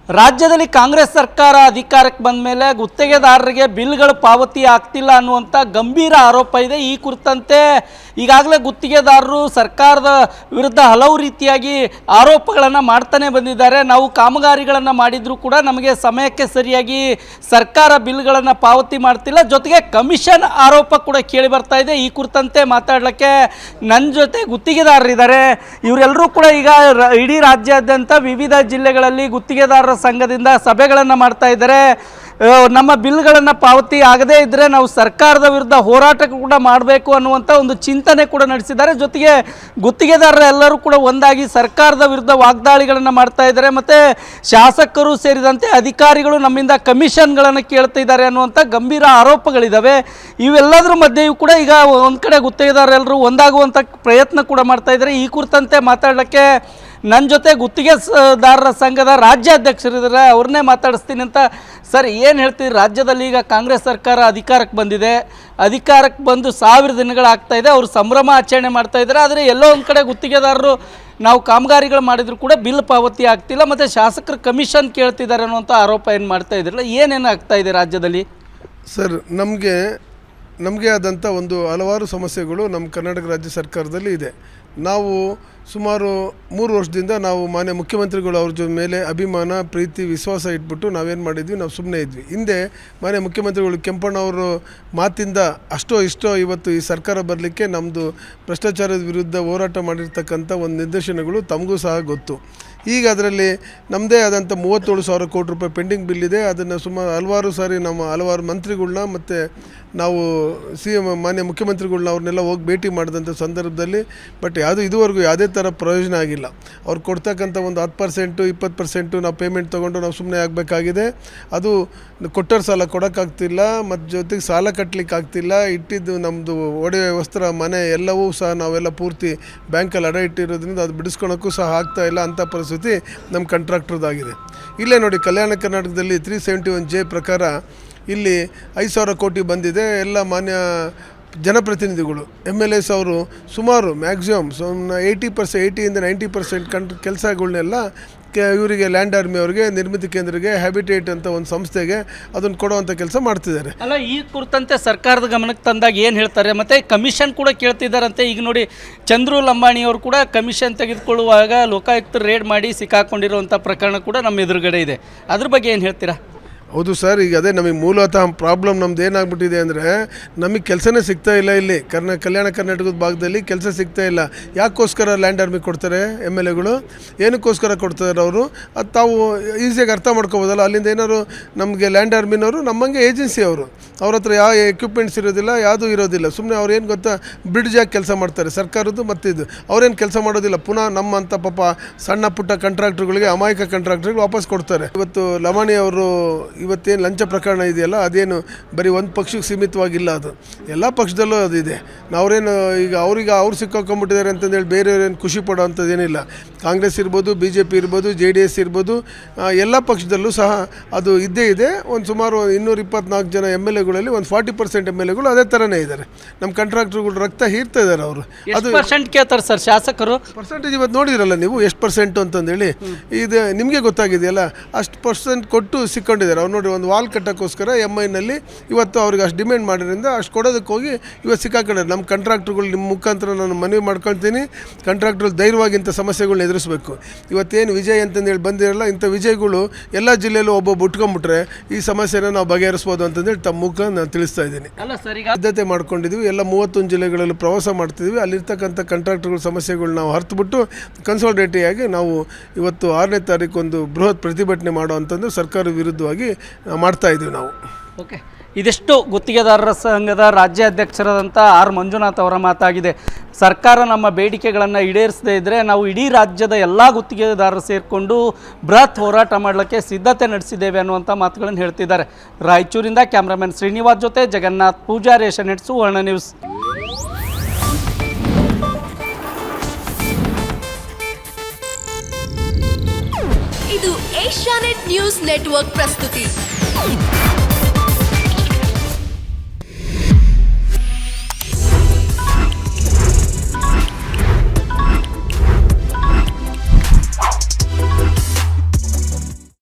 ರಾಜ್ಯದಲ್ಲಿ ಕಾಂಗ್ರೆಸ್ ಸರ್ಕಾರ ಅಧಿಕಾರಕ್ಕೆ ಬಂದ ಮೇಲೆ ಗುತ್ತಿಗೆದಾರರಿಗೆ ಬಿಲ್ಗಳು ಪಾವತಿ ಆಗ್ತಿಲ್ಲ ಅನ್ನುವಂಥ ಗಂಭೀರ ಆರೋಪ ಇದೆ. ಈ ಕುರಿತಂತೆ ಈಗಾಗಲೇ ಗುತ್ತಿಗೆದಾರರು ಸರ್ಕಾರದ ವಿರುದ್ಧ ಹಲವು ರೀತಿಯಾಗಿ ಆರೋಪಗಳನ್ನು ಮಾಡ್ತಾನೆ ಬಂದಿದ್ದಾರೆ. ನಾವು ಕಾಮಗಾರಿಗಳನ್ನು ಮಾಡಿದರೂ ಕೂಡ ನಮಗೆ ಸಮಯಕ್ಕೆ ಸರಿಯಾಗಿ ಸರ್ಕಾರ ಬಿಲ್ಗಳನ್ನು ಪಾವತಿ ಮಾಡ್ತಿಲ್ಲ, ಜೊತೆಗೆ ಕಮಿಷನ್ ಆರೋಪ ಕೂಡ ಕೇಳಿ ಬರ್ತಾ ಇದೆ. ಈ ಕುರಿತಂತೆ ಮಾತಾಡಲಿಕ್ಕೆ ನನ್ನ ಜೊತೆ ಗುತ್ತಿಗೆದಾರರಿದ್ದಾರೆ. ಇವರೆಲ್ಲರೂ ಕೂಡ ಈಗ ಇಡೀ ರಾಜ್ಯಾದ್ಯಂತ ವಿವಿಧ ಜಿಲ್ಲೆಗಳಲ್ಲಿ ಗುತ್ತಿಗೆದಾರರ ಸಂಘದಿಂದ ಸಭೆಗಳನ್ನು ಮಾಡ್ತಾ ಇದ್ದಾರೆ. ನಮ್ಮ ಬಿಲ್ಗಳನ್ನು ಪಾವತಿ ಆಗದೇ ಇದ್ದರೆ ನಾವು ಸರ್ಕಾರದ ವಿರುದ್ಧ ಹೋರಾಟ ಕೂಡ ಮಾಡಬೇಕು ಅನ್ನುವಂಥ ಒಂದು ಚಿಂತನೆ ಕೂಡ ನಡೆಸಿದ್ದಾರೆ. ಜೊತೆಗೆ ಗುತ್ತಿಗೆದಾರರೆಲ್ಲರೂ ಕೂಡ ಒಂದಾಗಿ ಸರ್ಕಾರದ ವಿರುದ್ಧ ವಾಗ್ದಾಳಿಗಳನ್ನು ಮಾಡ್ತಾ ಇದ್ದಾರೆ. ಮತ್ತು ಶಾಸಕರು ಸೇರಿದಂತೆ ಅಧಿಕಾರಿಗಳು ನಮ್ಮಿಂದ ಕಮಿಷನ್ಗಳನ್ನು ಕೇಳ್ತಾ ಇದ್ದಾರೆ ಅನ್ನುವಂಥ ಗಂಭೀರ ಆರೋಪಗಳಿದ್ದಾವೆ. ಇವೆಲ್ಲದರ ಮಧ್ಯೆಯೂ ಕೂಡ ಈಗ ಒಂದು ಕಡೆ ಗುತ್ತಿಗೆದಾರರೆಲ್ಲರೂ ಒಂದಾಗುವಂಥ ಪ್ರಯತ್ನ ಕೂಡ ಮಾಡ್ತಾ ಇದ್ದಾರೆ. ಈ ಕುರಿತಂತೆ ಮಾತಾಡಲಿಕ್ಕೆ ನನ್ನ ಜೊತೆ ಗುತ್ತಿಗೆದಾರರ ಸಂಘದ ರಾಜ್ಯಾಧ್ಯಕ್ಷರಿದ್ದಾರೆ, ಅವ್ರನ್ನೇ ಮಾತಾಡಿಸ್ತೀನಿ ಅಂತ. ಸರ್, ಏನು ಹೇಳ್ತೀರಿ? ರಾಜ್ಯದಲ್ಲಿ ಈಗ ಕಾಂಗ್ರೆಸ್ ಸರ್ಕಾರ ಅಧಿಕಾರಕ್ಕೆ ಬಂದಿದೆ, ಅಧಿಕಾರಕ್ಕೆ ಬಂದು 1000 ದಿನಗಳಾಗ್ತಾ ಇದೆ, ಅವರು ಸಂಭ್ರಮ ಆಚರಣೆ ಮಾಡ್ತಾ ಇದ್ದಾರೆ. ಆದರೆ ಎಲ್ಲೋ ಒಂದು ಕಡೆ ಗುತ್ತಿಗೆದಾರರು ನಾವು ಕಾಮಗಾರಿಗಳು ಮಾಡಿದ್ರು ಕೂಡ ಬಿಲ್ ಪಾವತಿ ಆಗ್ತಿಲ್ಲ, ಮತ್ತು ಶಾಸಕರು ಕಮಿಷನ್ ಕೇಳ್ತಿದ್ದಾರೆ ಅನ್ನುವಂಥ ಆರೋಪ ಏನು ಮಾಡ್ತಾ ಇದ್ರಲ್ಲ, ಏನೇನು ಆಗ್ತಾ ಇದೆ ರಾಜ್ಯದಲ್ಲಿ? ಸರ್, ನಮಗೆ ಆದಂಥ ಒಂದು ಹಲವಾರು ಸಮಸ್ಯೆಗಳು ನಮ್ಮ ಕರ್ನಾಟಕ ರಾಜ್ಯ ಸರ್ಕಾರದಲ್ಲಿ ಇದೆ. ನಾವು ಸುಮಾರು 3 ವರ್ಷದಿಂದ ನಾವು ಮಾನ್ಯ ಮುಖ್ಯಮಂತ್ರಿಗಳು ಅವ್ರ ಮೇಲೆ ಅಭಿಮಾನ, ಪ್ರೀತಿ, ವಿಶ್ವಾಸ ಇಟ್ಬಿಟ್ಟು ನಾವೇನು ಮಾಡಿದ್ವಿ, ನಾವು ಸುಮ್ಮನೆ ಇದ್ವಿ. ಹಿಂದೆ ಮಾನ್ಯ ಮುಖ್ಯಮಂತ್ರಿಗಳು ಕೆಂಪಣ್ಣವರು ಮಾತಿಂದ ಅಷ್ಟೋ ಇಷ್ಟೋ ಇವತ್ತು ಈ ಸರ್ಕಾರ ಬರಲಿಕ್ಕೆ ನಮ್ಮದು ಭ್ರಷ್ಟಾಚಾರದ ವಿರುದ್ಧ ಹೋರಾಟ ಮಾಡಿರ್ತಕ್ಕಂಥ ಒಂದು ನಿದರ್ಶನಗಳು ತಮಗೂ ಸಹ ಗೊತ್ತು. ಈಗ ಅದರಲ್ಲಿ ನಮ್ಮದೇ ಆದಂಥ 37,000 ಕೋಟಿ ರೂಪಾಯಿ ಪೆಂಡಿಂಗ್ ಬಿಲ್ ಇದೆ. ಅದನ್ನು ಸುಮಾರು ಹಲವಾರು ಸಾರಿ ನಮ್ಮ ಹಲವಾರು ಮಂತ್ರಿಗಳನ್ನ ಮತ್ತು ನಾವು ಮಾನ್ಯ ಮುಖ್ಯಮಂತ್ರಿಗಳನ್ನ ಅವ್ರನ್ನೆಲ್ಲ ಹೋಗಿ ಭೇಟಿ ಮಾಡಿದಂಥ ಸಂದರ್ಭದಲ್ಲಿ ಬಟ್ ಇದುವರೆಗೂ ಯಾವುದೇ ಥರ ಪ್ರಯೋಜನ ಆಗಿಲ್ಲ. ಅವ್ರು ಕೊಡ್ತಕ್ಕಂಥ ಒಂದು 10%, 20% ನಾವು ಪೇಮೆಂಟ್ ತೊಗೊಂಡು ನಾವು ಸುಮ್ಮನೆ ಆಗಬೇಕಾಗಿದೆ. ಅದು ಕೊಟ್ಟರ ಸಾಲ ಕೊಡೋಕ್ಕಾಗ್ತಿಲ್ಲ, ಮತ್ತು ಜೊತೆಗೆ ಸಾಲ ಕಟ್ಟಲಿಕ್ಕಾಗ್ತಿಲ್ಲ. ಇಟ್ಟಿದ್ದು ನಮ್ಮದು ಒಡವೆ ವಸ್ತ್ರ ಮನೆ ಎಲ್ಲವೂ ಸಹ ನಾವೆಲ್ಲ ಪೂರ್ತಿ ಬ್ಯಾಂಕಲ್ಲಿ ಅಡ ಇಟ್ಟಿರೋದ್ರಿಂದ ಅದು ಬಿಡಿಸ್ಕೊಳೋಕ್ಕೂ ಸಹ ಆಗ್ತಾಯಿಲ್ಲ. ಅಂಥ ಪರಿಸ್ಥಿತಿ ನಮ್ಮ ಕಾಂಟ್ರಾಕ್ಟ್ರದ್ದಾಗಿದೆ. ಇಲ್ಲೇ ನೋಡಿ, ಕಲ್ಯಾಣ ಕರ್ನಾಟಕದಲ್ಲಿ 371J ಪ್ರಕಾರ ಇಲ್ಲಿ 5,000 ಕೋಟಿ ಬಂದಿದೆ. ಎಲ್ಲ ಮಾನ್ಯ ಜನಪ್ರತಿನಿಧಿಗಳು MLAs ಅವರು ಸುಮಾರು ಮ್ಯಾಕ್ಸಿಮಮ್ 80% 90% ಕೆಲಸಗಳನ್ನೆಲ್ಲ ಇವರಿಗೆ ಲ್ಯಾಂಡ್ ಆರ್ಮಿ ಅವರಿಗೆ, ನಿರ್ಮಿತಿ ಕೇಂದ್ರಕ್ಕೆ, ಹ್ಯಾಬಿಟೇಟ್ ಅಂತ ಒಂದು ಸಂಸ್ಥೆಗೆ ಅದನ್ನು ಕೊಡುವಂಥ ಕೆಲಸ ಮಾಡ್ತಿದ್ದಾರೆ. ಅಲ್ಲ, ಈ ಕುರಿತಂತೆ ಸರ್ಕಾರದ ಗಮನಕ್ಕೆ ತಂದಾಗ ಏನು ಹೇಳ್ತಾರೆ? ಮತ್ತು ಕಮಿಷನ್ ಕೂಡ ಕೇಳ್ತಿದ್ದಾರಂತೆ. ಈಗ ನೋಡಿ, ಚಂದ್ರು ಲಂಬಾಣಿಯವರು ಕೂಡ ಕಮಿಷನ್ ತೆಗೆದುಕೊಳ್ಳುವಾಗ ಲೋಕಾಯುಕ್ತರು ರೇಡ್ ಮಾಡಿ ಸಿಕ್ಕಾಕೊಂಡಿರುವಂಥ ಪ್ರಕರಣ ಕೂಡ ನಮ್ಮ ಎದುರುಗಡೆ ಇದೆ. ಅದ್ರ ಬಗ್ಗೆ ಏನು ಹೇಳ್ತೀರಾ? ಹೌದು ಸರ್, ಈಗ ಅದೇ ನಮಗೆ ಮೂಲತಃ ಪ್ರಾಬ್ಲಮ್ ನಮ್ದು ಏನಾಗ್ಬಿಟ್ಟಿದೆ ಅಂದರೆ, ನಮಗೆ ಕೆಲಸನೇ ಸಿಗ್ತಾ ಇಲ್ಲ. ಇಲ್ಲಿ ಕಲ್ಯಾಣ ಕರ್ನಾಟಕದ ಭಾಗದಲ್ಲಿ ಕೆಲಸ ಸಿಗ್ತಾ ಇಲ್ಲ. ಯಾಕೋಸ್ಕರ ಲ್ಯಾಂಡ್ ಆರ್ಮಿ ಕೊಡ್ತಾರೆ MLAಗಳು? ಏನಕ್ಕೋಸ್ಕರ ಕೊಡ್ತಾರೆ ಅವರು? ಅದು ತಾವು ಈಸಿಯಾಗಿ ಅರ್ಥ ಮಾಡ್ಕೋಬೋದಲ್ಲ. ಅಲ್ಲಿಂದ ಏನಾದ್ರು ನಮಗೆ ಲ್ಯಾಂಡ್ ಆರ್ಮಿನವರು ನಮ್ಮಂಗೆ ಏಜೆನ್ಸಿ ಅವರು, ಅವ್ರ ಹತ್ರ ಯಾವ ಎಕ್ವಿಪ್ಮೆಂಟ್ಸ್ ಇರೋದಿಲ್ಲ, ಯಾವುದೂ ಇರೋದಿಲ್ಲ. ಸುಮ್ಮನೆ ಅವ್ರು ಏನು ಗೊತ್ತಾ, ಬ್ರಿಡ್ಜ್ ಆಗಿ ಕೆಲಸ ಮಾಡ್ತಾರೆ ಸರ್ಕಾರದ್ದು. ಮತ್ತು ಇದು ಅವ್ರೇನು ಕೆಲಸ ಮಾಡೋದಿಲ್ಲ. ಪುನಃ ನಮ್ಮಂಥ ಪಾಪ ಸಣ್ಣ ಪುಟ್ಟ ಕಾಂಟ್ರಾಕ್ಟ್ರುಗಳಿಗೆ, ಅಮಾಯಕ ಕಾಂಟ್ರಾಕ್ಟ್ರಿಗೆ ವಾಪಸ್ ಕೊಡ್ತಾರೆ. ಇವತ್ತು ಲಮಾಣಿ ಅವರು ಇವತ್ತೇನು ಲಂಚ ಪ್ರಕರಣ ಇದೆಯಲ್ಲ, ಅದೇನು ಬರೀ ಒಂದು ಪಕ್ಷಕ್ಕೆ ಸೀಮಿತವಾಗಿಲ್ಲ, ಅದು ಎಲ್ಲ ಪಕ್ಷದಲ್ಲೂ ಅದು ಇದೆ. ನಾವ್ರೇನು ಈಗ ಅವ್ರು ಸಿಕ್ಕಾಕೊಂಡ್ಬಿಟ್ಟಿದ್ದಾರೆ ಅಂತಂದೇಳಿ ಬೇರೆಯವ್ರೇನು ಖುಷಿ ಪಡೋ ಅಂಥದ್ದೇನಿಲ್ಲ. ಕಾಂಗ್ರೆಸ್ ಇರ್ಬೋದು, BJP ಇರ್ಬೋದು, JDS ಇರ್ಬೋದು, ಎಲ್ಲ ಪಕ್ಷದಲ್ಲೂ ಸಹ ಅದು ಇದ್ದೇ ಇದೆ. ಒಂದು ಸುಮಾರು 224 ಜನ MLAಗಳಲ್ಲಿ ಒಂದು 40% MLAಗಳು ಅದೇ ಥರನೇ ಇದ್ದಾರೆ. ನಮ್ಮ ಕಾಂಟ್ರಾಕ್ಟ್ರುಗಳು ರಕ್ತ ಹೀರ್ತಾ ಇದ್ದಾರೆ. ಅವರು ಅದು % ಕೇಳ್ತಾರೆ ಸರ್ ಶಾಸಕರು. ಪರ್ಸೆಂಟೇಜ್ ಇವತ್ತು ನೋಡಿದ್ರಲ್ಲ ನೀವು, ಎಷ್ಟು % ಅಂತಂದೇಳಿ. ಇದು ನಿಮಗೆ ಗೊತ್ತಾಗಿದೆಯಲ್ಲ, ಅಷ್ಟು % ಕೊಟ್ಟು ಸಿಕ್ಕೊಂಡಿದ್ದಾರೆ. ಅವ್ರು ನೋಡಿ, ಒಂದು ವಾಲ್ ಕಟ್ಟೋಕ್ಕೋಸ್ಕರ MIನಲ್ಲಿ ಇವತ್ತು ಅವ್ರಿಗೆ ಅಷ್ಟು ಡಿಮ್ಯಾಂಡ್ ಮಾಡಿದ್ರಿಂದ ಅಷ್ಟು ಕೊಡೋದಕ್ಕೆ ಹೋಗಿ ಇವತ್ತು ಸಿಕ್ಕಾಕೊಂಡಿದ್ದಾರೆ. ನಮ್ಮ ಕಾಂಟ್ರಾಕ್ಟ್ರುಗಳು ನಿಮ್ಮ ಮುಖಾಂತರ ನಾನು ಮನವಿ ಮಾಡ್ಕೊಳ್ತೀನಿ, ಕಾಂಟ್ರಾಕ್ಟ್ರು ಧೈರ್ಯವಾಗಿಂಥ ಸಮಸ್ಯೆಗಳನ್ನ ಎದುರಿಸಬೇಕು. ಇವತ್ತೇನು ವಿಜಯ್ ಅಂತಂದೇಳಿ ಬಂದಿರಲ್ಲ, ಇಂಥ ವಿಜಯ್ಗಳು ಎಲ್ಲ ಜಿಲ್ಲೆಯಲ್ಲೂ ಒಬ್ಬೊಬ್ಬ ಉಟ್ಕೊಂಡ್ಬಿಟ್ರೆ ಈ ಸಮಸ್ಯೆನ ನಾವು ಬಗೆಹರಿಸ್ಬೋದು ಅಂತಂದೇಳಿ ತಮ್ಮ ಮುಖ ನಾನು ತಿಳಿಸ್ತಾ ಇದ್ದೀನಿ. ಸಿದ್ಧತೆ ಮಾಡ್ಕೊಂಡಿದ್ವಿ. ಎಲ್ಲ 31 ಜಿಲ್ಲೆಗಳಲ್ಲಿ ಪ್ರವಾಸ ಮಾಡ್ತಿದ್ವಿ. ಅಲ್ಲಿರ್ತಕ್ಕಂಥ ಕಾಂಟ್ರಾಕ್ಟ್ರುಗಳ ಸಮಸ್ಯೆಗಳು ನಾವು ಹರ್ತುಬಿಟ್ಟು ಕನ್ಸಾಲಿಡೇಟಿವ್ ಆಗಿ ನಾವು ಇವತ್ತು 6ನೇ ತಾರೀಕು ಒಂದು ಬೃಹತ್ ಪ್ರತಿಭಟನೆ ಮಾಡೋ ಅಂತಂದು ಸರ್ಕಾರ ವಿರುದ್ಧವಾಗಿ ಮಾಡ್ತಾ ಇದ್ದೀವಿ ನಾವು. ಓಕೆ, ಇದಿಷ್ಟು ಗುತ್ತಿಗೆದಾರರ ಸಂಘದ ರಾಜ್ಯಾಧ್ಯಕ್ಷರಾದಂಥ R ಮಂಜುನಾಥ್ ಅವರ ಮಾತಾಗಿದೆ. ಸರ್ಕಾರ ನಮ್ಮ ಬೇಡಿಕೆಗಳನ್ನು ಈಡೇರಿಸದೇ ಇದ್ದರೆ ನಾವು ಇಡೀ ರಾಜ್ಯದ ಎಲ್ಲ ಗುತ್ತಿಗೆದಾರರು ಸೇರಿಕೊಂಡು ಬೃಹತ್ ಹೋರಾಟ ಮಾಡಲಿಕ್ಕೆ ಸಿದ್ಧತೆ ನಡೆಸಿದ್ದೇವೆ ಅನ್ನುವಂಥ ಮಾತುಗಳನ್ನು ಹೇಳ್ತಿದ್ದಾರೆ. ರಾಯಚೂರಿಂದ ಕ್ಯಾಮ್ರಾಮನ್ ಶ್ರೀನಿವಾಸ್ ಜೊತೆ ಜಗನ್ನಾಥ್ ಪೂಜಾರಿ, ಏಷ್ಯಾನೆಟ್ ಸುವರ್ಣ ನ್ಯೂಸ್. ಇದು ಏಷ್ಯಾನೆಟ್ ನ್ಯೂಸ್ ನೆಟ್ವರ್ಕ್ ಪ್ರಸ್ತುತಿ.